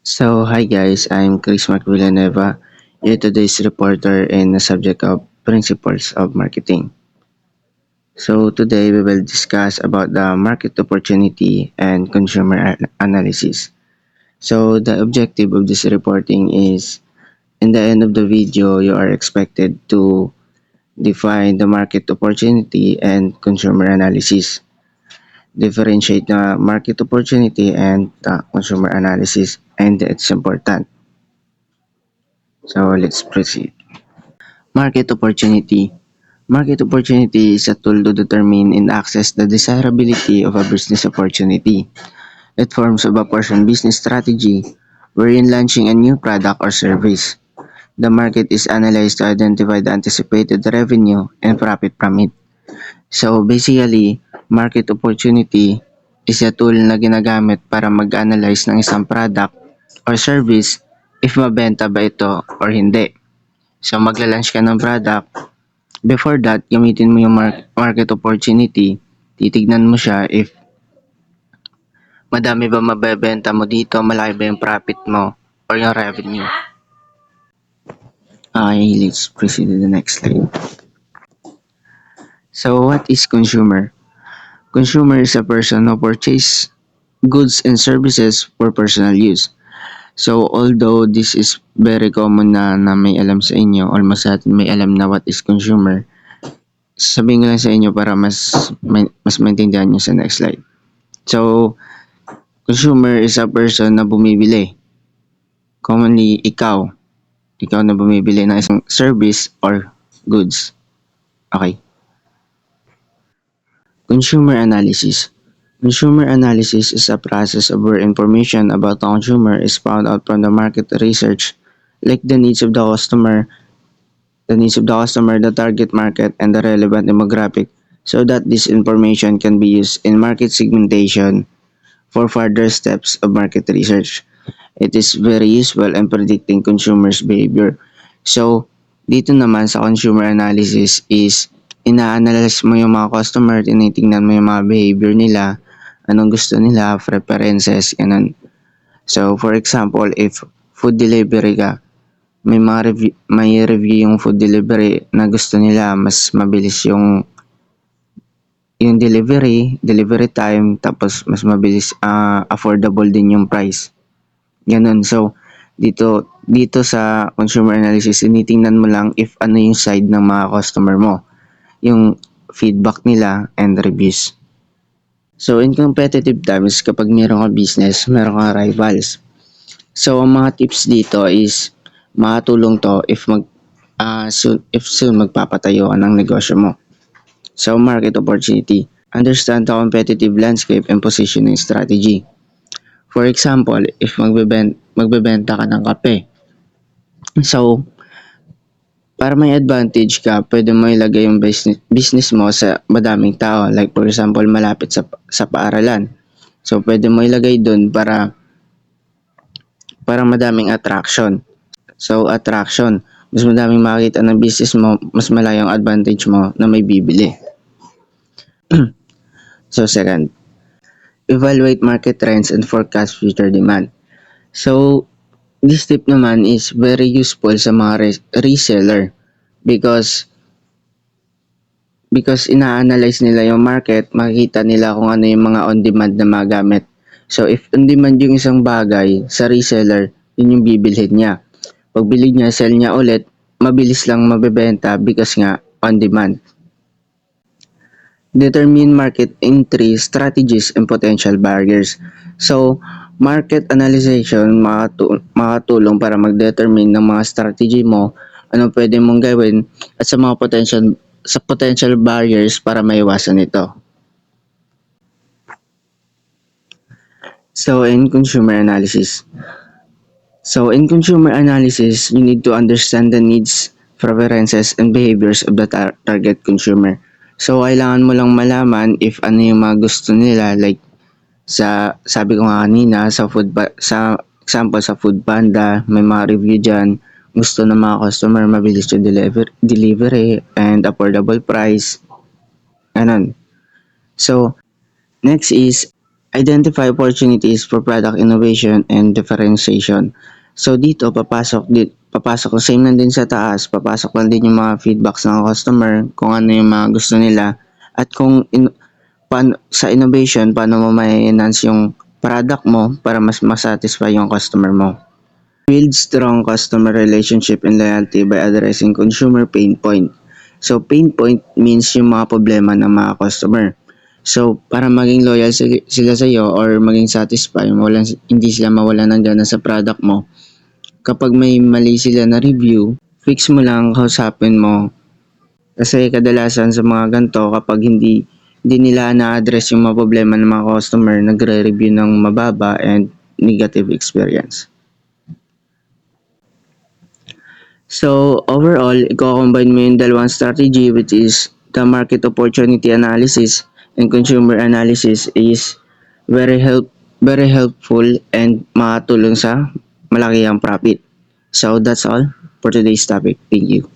So, hi guys, I'm Chris Mark Villanueva, your today's reporter in the subject of principles of marketing. So, today we will discuss about the market opportunity and consumer analysis. So, the objective of this reporting is in the end of the video, you are expected to define the market opportunity and consumer analysis, differentiate the market opportunity and the consumer analysis, and it's important. So, let's proceed. Market opportunity. Market opportunity is a tool to determine and access the desirability of a business opportunity. It forms of a portion business strategy wherein launching a new product or service. The market is analyzed to identify the anticipated revenue and profit from it. So basically, market opportunity is a tool na ginagamit para mag-analyze ng isang product or service if mabenta ba ito or hindi. So magla-launch ka ng product. Before that, gamitin mo yung market opportunity. Titignan mo siya if madami ba mabebenta mo dito, malaki ba yung profit mo or yung revenue. Okay, let's proceed to the next slide. So, what is consumer? Consumer is a person who purchase goods and services for personal use. So, although this is very common na may alam sa inyo, almost lahat may alam na what is consumer, sabihin ko lang sa inyo para mas maintindihan nyo sa next slide. So, consumer is a person na bumibili. Commonly, ikaw na bumibili ng isang service or goods. Okay. Consumer analysis. Consumer analysis is a process of where information about the consumer is found out from the market research, like the needs of the customer, the target market, and the relevant demographic, so that this information can be used in market segmentation for further steps of market research. It is very useful in predicting consumers' behavior. So, dito naman sa consumer analysis is ina-analyze mo yung mga customer, tinitingnan mo yung mga behavior nila, anong gusto nila, preferences, ganun. So, for example, if food delivery ka, may review yung food delivery na gusto nila, mas mabilis yung delivery time, tapos mas mabilis, affordable din yung price. Ganun. So, dito sa consumer analysis, tinitingnan mo lang if ano yung side ng mga customer mo, yung feedback nila and reviews. So, in competitive times, kapag meron ka business, meron ka rivals. So, ang mga tips dito is makatulong to if soon magpapatayo ka ng negosyo mo. So, market opportunity. Understand the competitive landscape and positioning strategy. For example, if magbebenta ka ng kape. So, para may advantage ka, pwede mo ilagay yung business mo sa madaming tao. Like for example, malapit sa paaralan. So, pwede mo ilagay dun para madaming attraction. So, attraction. Mas madaming makikita ng business mo, mas malayong advantage mo na may bibili. So, second, evaluate market trends and forecast future demand. So, this tip naman is very useful sa mga reseller because ina-analyze nila yung market, makikita nila kung ano yung mga on-demand na mga gamit. So, if on-demand yung isang bagay sa reseller, yun yung bibilhin niya. Pag bili niya, sell niya ulit, mabilis lang mabebenta because nga on-demand. Determine market entry strategies and potential barriers. So, market analysis makatulong para mag-determine ng mga strategy mo, ano pwede mong gawin at sa mga potential barriers para maiwasan ito. So, in consumer analysis. You need to understand the needs, preferences, and behaviors of the target consumer. So, kailangan mo lang malaman if ano yung mga gusto nila, like sabi ko nga kanina, sa example sa Foodpanda, may mga review dyan, gusto ng mga customer mabilis yung delivery and affordable price. Ganun. So, next is Identify opportunities for product innovation and differentiation. So dito papasok ko same lang din sa taas, papasok lang din yung mga feedbacks ng customer, kung ano yung mga gusto nila at sa innovation paano mo ma-enhance yung product mo para mas masatisfy yung customer mo. Build strong customer relationship and loyalty by addressing consumer pain point. So pain point means yung mga problema ng mga customer. So, para maging loyal sila sa iyo or maging satisfied, hindi sila mawalan ng gana sa product mo, kapag may mali sila na review, fix mo lang, kausapin mo. Kasi kadalasan sa mga ganito, kapag hindi nila na-address yung mga problema ng mga customer, nagre-review ng mababa and negative experience. So, overall, i-combine mo yung dalawang strategy, which is the market opportunity analysis and consumer analysis is very helpful and makatulong sa malaki ang profit. So, that's all for today's topic. Thank you.